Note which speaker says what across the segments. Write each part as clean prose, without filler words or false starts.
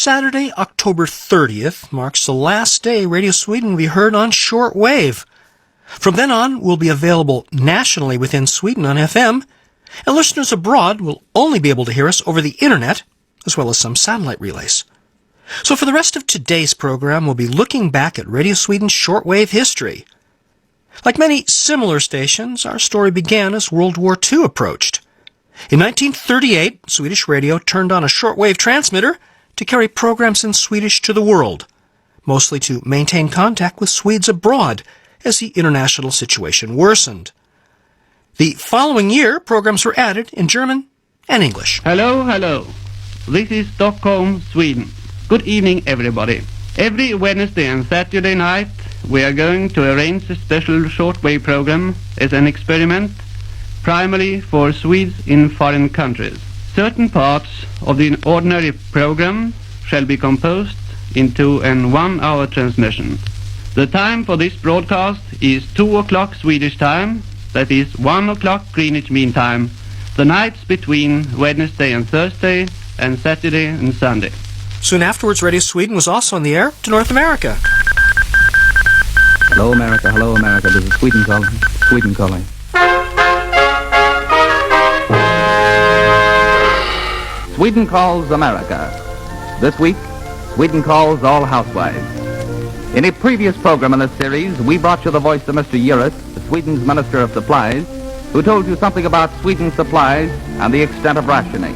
Speaker 1: Saturday, October 30th, marks the last day Radio Sweden will be heard on shortwave. From then on, we'll be available nationally within Sweden on FM, and listeners abroad will only be able to hear us over the internet, as well as some satellite relays. So for the rest of today's program, we'll be looking back at Radio Sweden's shortwave history. Like many similar stations, our story began as World War II approached. In 1938, Swedish radio turned on a shortwave transmitter to carry programs in Swedish to the world, mostly to maintain contact with Swedes abroad as the international situation worsened. The following year, programs were added in German and English.
Speaker 2: Hello, hello. This is Stockholm, Sweden. Good evening, everybody. Every Wednesday and Saturday night, we are going to arrange a special shortwave program as an experiment, primarily for Swedes in foreign countries. Certain parts of the ordinary program shall be composed into an 1-hour transmission. The time for this broadcast is 2 o'clock Swedish time, that is 1 o'clock Greenwich Mean Time, the nights between Wednesday and Thursday and Saturday and Sunday.
Speaker 1: Soon afterwards, Radio Sweden was also on the air to North America.
Speaker 3: Hello, America. Hello, America. This is Sweden calling. Sweden calling. Sweden calls America. This week, Sweden calls all housewives. In a previous program in this series, we brought you the voice of Mr. Uris, Sweden's Minister of Supplies, who told you something about Sweden's supplies and the extent of rationing.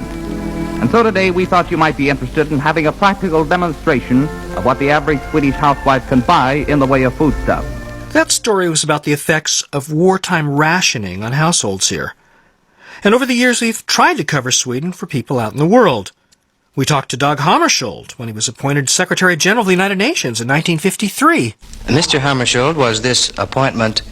Speaker 3: And so today we thought you might be interested in having a practical demonstration of what the average Swedish housewife can buy in the way of foodstuff.
Speaker 1: That story was about the effects of wartime rationing on households here. And over the years, we've tried to cover Sweden for people out in the world. We talked to Dag Hammarskjöld when he was appointed Secretary General of the United Nations in 1953.
Speaker 4: Mr. Hammarskjöld, was this appointment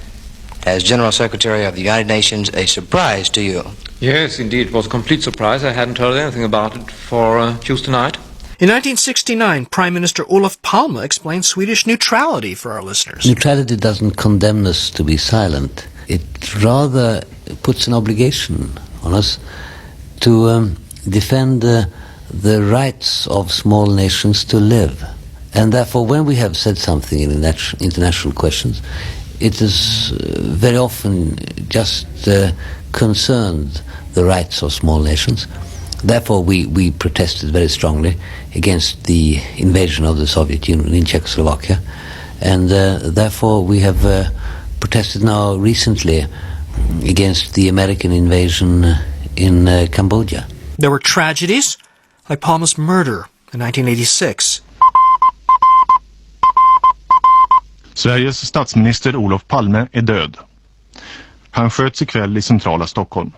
Speaker 4: as General Secretary of the United Nations a surprise to you?
Speaker 5: Yes, indeed. It was a complete surprise. I hadn't heard anything about it for Tuesday night.
Speaker 1: In 1969, Prime Minister Olof Palme explained Swedish neutrality for our listeners.
Speaker 6: Neutrality doesn't condemn us to be silent. It rather puts an obligation on us to defend the rights of small nations to live. And therefore, when we have said something in international questions, it is very often just concerned the rights of small nations. Therefore, we protested very strongly against the invasion of the Soviet Union in Czechoslovakia. And therefore, we have protested now recently against the American invasion in Cambodia.
Speaker 1: There were tragedies, like Palme's murder in 1986.
Speaker 7: Sveriges statsminister Olof Palme är död. Han sköts ikväll i centrala Stockholm.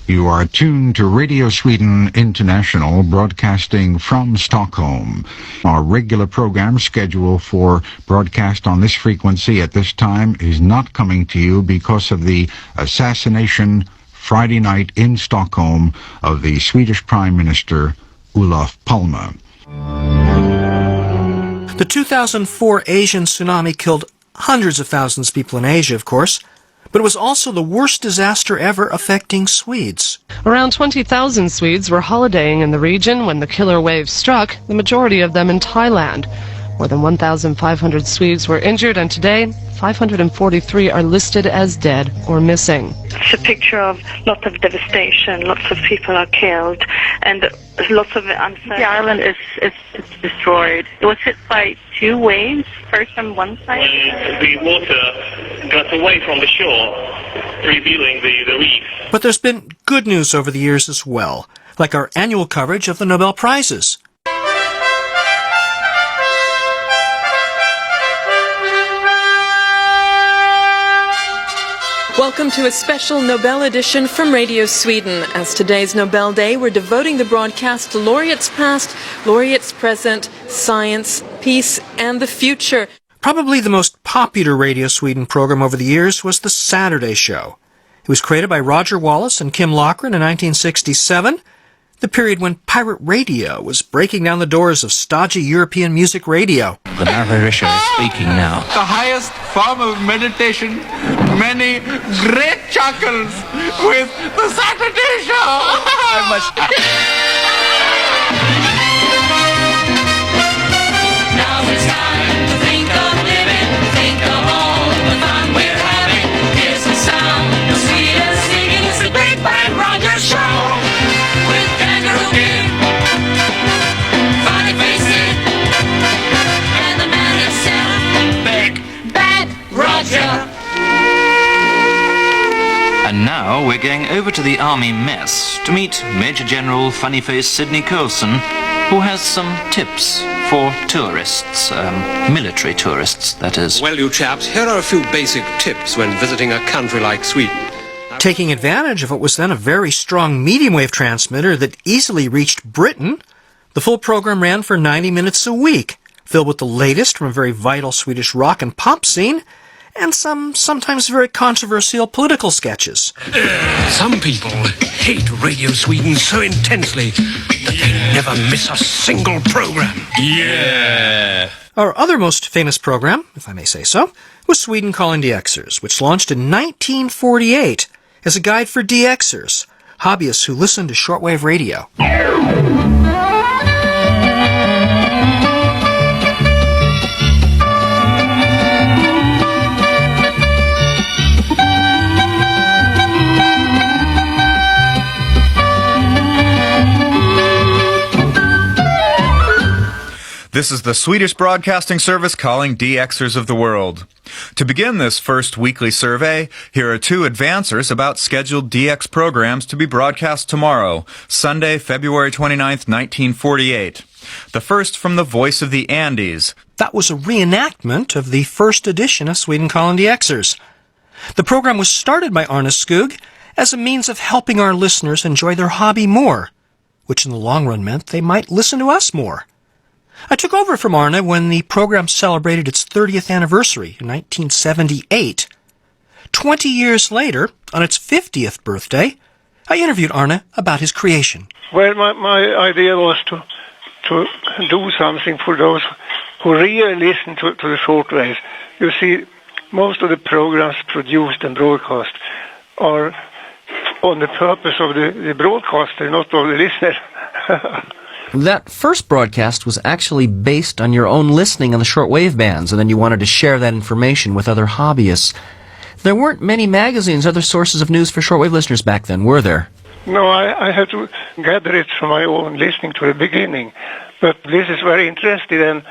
Speaker 8: You are tuned to Radio Sweden International, broadcasting from Stockholm. Our regular program schedule for broadcast on this frequency at this time is not coming to you because of the assassination Friday night in Stockholm of the Swedish Prime Minister Olof Palme.
Speaker 1: The 2004 Asian tsunami killed hundreds of thousands of people in Asia, of course, but it was also the worst disaster ever affecting Swedes.
Speaker 9: Around 20,000 Swedes were holidaying in the region when the killer wave struck, the majority of them in Thailand. More than 1,500 Swedes were injured, and today, 543 are listed as dead or missing.
Speaker 10: It's a picture of lots of devastation, lots of people are killed, and lots of uncertainty. The island is destroyed. It was hit by 2 waves, first on one side.
Speaker 11: When the water got away from the shore, revealing the reef.
Speaker 1: But there's been good news over the years as well, like our annual coverage of the Nobel Prizes.
Speaker 12: Welcome to a special Nobel edition from Radio Sweden. As today's Nobel Day, we're devoting the broadcast to laureates past, laureates present, science, peace, and the future.
Speaker 1: Probably the most popular Radio Sweden program over the years was The Saturday Show. It was created by Roger Wallace and Kim Loughran in 1967, the period when pirate radio was breaking down the doors of stodgy European music radio.
Speaker 13: The narrator is speaking now.
Speaker 14: The highest form of meditation, many great chuckles with The Saturday Show.
Speaker 13: going over to the Army Mess to meet Major General Funny-Face Sidney Colson, who has some tips for tourists, military tourists, that is.
Speaker 15: Well, you chaps, here are a few basic tips when visiting a country like Sweden.
Speaker 1: Taking advantage of what was then a very strong medium wave transmitter that easily reached Britain, the full program ran for 90 minutes a week, filled with the latest from a very vital Swedish rock and pop scene, and some sometimes very controversial political sketches.
Speaker 15: Some people hate Radio Sweden so intensely that they never miss a single program. Yeah!
Speaker 1: Our other most famous program, if I may say so, was Sweden Calling DX'ers, which launched in 1948 as a guide for DX'ers, hobbyists who listen to shortwave radio.
Speaker 16: This is the Swedish Broadcasting Service calling DX'ers of the world. To begin this first weekly survey, here are two advancers about scheduled DX programs to be broadcast tomorrow, Sunday, February 29th, 1948. The first from the Voice of the Andes.
Speaker 1: That was a reenactment of the first edition of Sweden Calling DX'ers. The program was started by Arne Skog as a means of helping our listeners enjoy their hobby more, which in the long run meant they might listen to us more. I took over from Arne when the program celebrated its 30th anniversary in 1978. 20 years later, on its 50th birthday, I interviewed Arne about his creation.
Speaker 17: Well, my idea was to do something for those who really listen to the shortwave. You see, most of the programs produced and broadcast are on the purpose of the broadcaster, not of the listener.
Speaker 18: That first broadcast was actually based on your own listening on the shortwave bands, and then you wanted to share that information with other hobbyists. There weren't many magazines or other sources of news for shortwave listeners back then, were there?
Speaker 17: No, I had to gather it from my own listening to the beginning. But this is very interesting and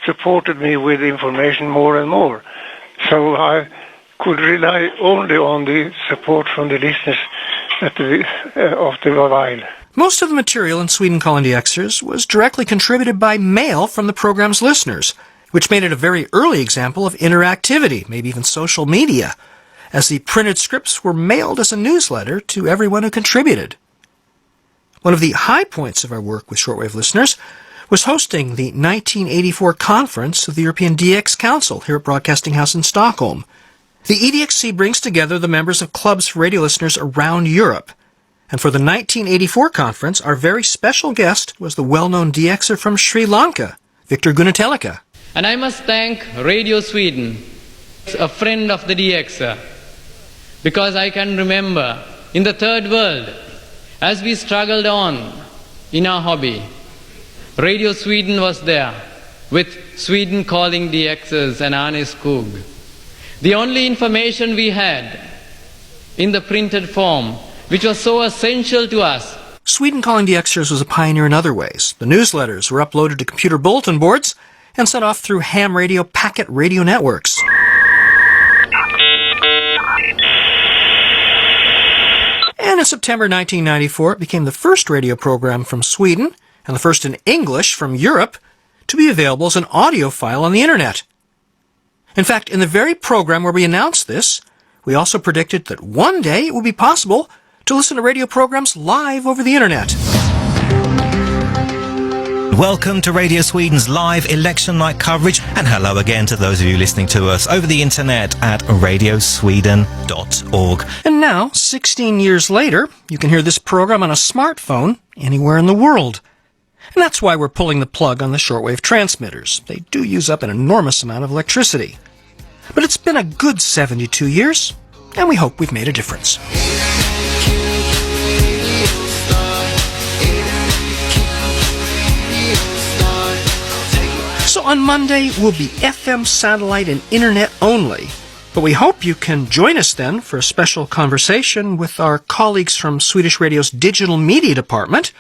Speaker 17: supported me with information more and more. So I could rely only on the support from the listeners after a while.
Speaker 1: Most of the material in Sweden Calling DX'ers was directly contributed by mail from the program's listeners, which made it a very early example of interactivity, maybe even social media, as the printed scripts were mailed as a newsletter to everyone who contributed. One of the high points of our work with shortwave listeners was hosting the 1984 conference of the European DX Council here at Broadcasting House in Stockholm. The EDXC brings together the members of clubs for radio listeners around Europe. And for the 1984 conference, our very special guest was the well-known DXer from Sri Lanka, Victor Gunatelika.
Speaker 19: And I must thank Radio Sweden, a friend of the DXer, because I can remember in the third world, as we struggled on in our hobby, Radio Sweden was there with Sweden Calling DX'ers and Arne Skog. The only information we had in the printed form, which was so essential to us.
Speaker 1: Sweden Calling DX'ers was a pioneer in other ways. The newsletters were uploaded to computer bulletin boards and sent off through ham radio packet radio networks. And in September 1994, it became the first radio program from Sweden, and the first in English from Europe, to be available as an audio file on the internet. In fact, in the very program where we announced this, we also predicted that one day it would be possible to listen to radio programs live over the internet.
Speaker 20: Welcome to Radio Sweden's live election night coverage, and hello again to those of you listening to us over the internet at radiosweden.org.
Speaker 1: And now, 16 years later, you can hear this program on a smartphone anywhere in the world. And that's why we're pulling the plug on the shortwave transmitters. They do use up an enormous amount of electricity. But it's been a good 72 years, and we hope we've made a difference. So on Monday, we'll be FM, satellite, and internet only. But we hope you can join us then for a special conversation with our colleagues from Swedish Radio's digital media department,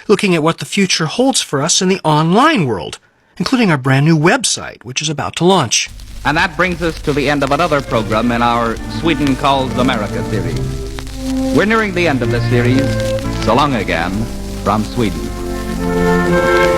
Speaker 1: looking at what the future holds for us in the online world, including our brand new website, which is about to launch.
Speaker 3: And that brings us to the end of another program in our Sweden Calls America series. We're nearing the end of this series. So long again from Sweden.